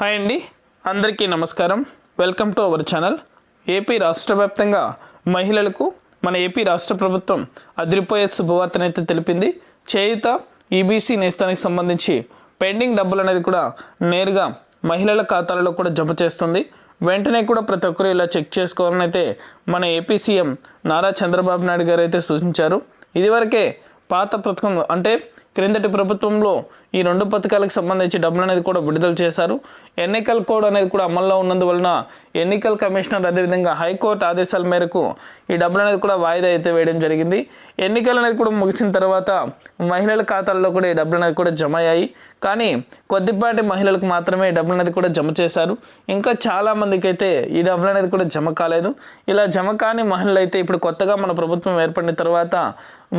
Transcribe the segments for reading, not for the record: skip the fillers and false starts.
Hi అండి, అందరికీ నమస్కారం. Welcome to our channel. AP రాష్ట్ర వ్యాప్తంగా మహిళలకు మన ఏపీ రాష్ట్ర ప్రభుత్వం అదిరిపోయే శుభవార్తనైతే తెలిపింది. చేయుత ఈబీసీ నేస్తానికి సంబంధించి పెండింగ్ డబ్బులు అనేది కూడా నేరుగా మహిళల ఖాతాలలో కూడా జమ చేస్తుంది. వెంటనే కూడా ప్రతి ఒక్కరు ఇలా చెక్ చేసుకోవాలని అయితే మన ఏపీ సీఎం నారా చంద్రబాబు నాయుడు గారు అయితే సూచించారు. ఇదివరకే పాత పథకం అంటే క్రిందటి ప్రభుత్వంలో ఈ రెండు పథకాలకు సంబంధించి డబ్బులు అనేది కూడా విడుదల చేశారు. ఎన్నికల కోడ్ అనేది కూడా అమల్లో ఉన్నందువలన ఎన్నికల కమిషనర్ అదేవిధంగా హైకోర్టు ఆదేశాల మేరకు ఈ డబ్బులు అనేది కూడా వాయిదా అయితే వేయడం జరిగింది. ఎన్నికలు అనేది కూడా ముగిసిన తర్వాత మహిళల ఖాతాల్లో కూడా ఈ డబ్బులు అనేది కూడా జమ అయ్యాయి. కానీ కొద్దిపాటి మహిళలకు మాత్రమే ఈ డబ్బులు అనేది కూడా జమ చేశారు. ఇంకా చాలామందికి అయితే ఈ డబ్బులు అనేది కూడా జమ కాలేదు. ఇలా జమ కాని మహిళలు అయితే ఇప్పుడు కొత్తగా మన ప్రభుత్వం ఏర్పడిన తర్వాత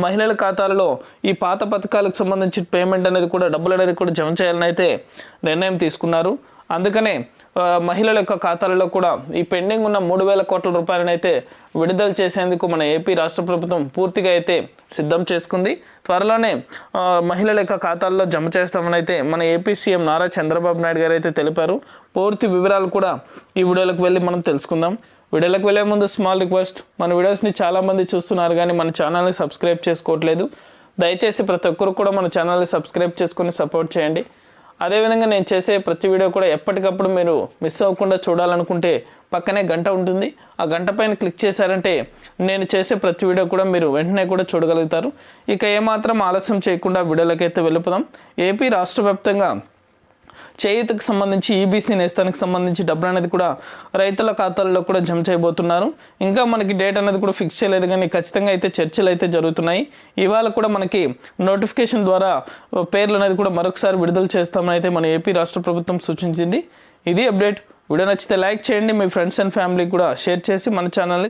మహిళల ఖాతాలలో ఈ పాత పథకాలకు సంబంధించి పేమెంట్ అనేది కూడా డబ్బులు అనేది కూడా జమ చేయాలని అయితే నిర్ణయం తీసుకున్నారు. అందుకనే మహిళల యొక్క ఖాతాలలో కూడా ఈ పెండింగ్ ఉన్న 3,000 కోట్ల రూపాయలను అయితే విడుదల చేసేందుకు మన ఏపీ రాష్ట్ర ప్రభుత్వం పూర్తిగా అయితే సిద్ధం చేసుకుంది. త్వరలోనే మహిళల యొక్క ఖాతాల్లో జమ చేస్తామని అయితే మన ఏపీ సీఎం నారా చంద్రబాబు నాయుడు గారు అయితే తెలిపారు. పూర్తి వివరాలు కూడా ఈ వీడియోలకు వెళ్ళి మనం తెలుసుకుందాం. వీడియోలకు వెళ్ళే ముందు స్మాల్ రిక్వెస్ట్, మన వీడియోస్ని చాలామంది చూస్తున్నారు కానీ మన ఛానల్ని సబ్స్క్రైబ్ చేసుకోవట్లేదు. దయచేసి ప్రతి ఒక్కరు కూడా మన ఛానల్ని సబ్స్క్రైబ్ చేసుకొని సపోర్ట్ చేయండి. అదేవిధంగా నేను చేసే ప్రతి వీడియో కూడా ఎప్పటికప్పుడు మీరు మిస్ అవ్వకుండా చూడాలనుకుంటే పక్కనే గంట ఉంటుంది. ఆ గంట పైన క్లిక్ చేశారంటే నేను చేసే ప్రతి వీడియో కూడా మీరు వెంటనే కూడా చూడగలుగుతారు. ఇక ఏమాత్రం ఆలస్యం చేయకుండా వీడియోలకైతే వెళ్ళిపోదాం. ఏపీ రాష్ట్ర వ్యాప్తంగా చేయూతకు సంబంధించి ఈబీసీ నేస్తానికి సంబంధించి డబ్బులు అనేది కూడా రైతుల ఖాతాల్లో కూడా జమ చేయబోతున్నారు. ఇంకా మనకి డేట్ అనేది కూడా ఫిక్స్ చేయలేదు కానీ ఖచ్చితంగా అయితే చర్చలు అయితే జరుగుతున్నాయి. ఇవాళ కూడా మనకి నోటిఫికేషన్ ద్వారా పేర్లు అనేది కూడా మరొకసారి విడుదల చేస్తామని అయితే మన ఏపీ రాష్ట్ర ప్రభుత్వం సూచించింది. ఇది అప్డేట్. వీడియో నచ్చితే లైక్ చేయండి, మీ ఫ్రెండ్స్ అండ్ ఫ్యామిలీకి కూడా షేర్ చేసి మన ఛానల్ని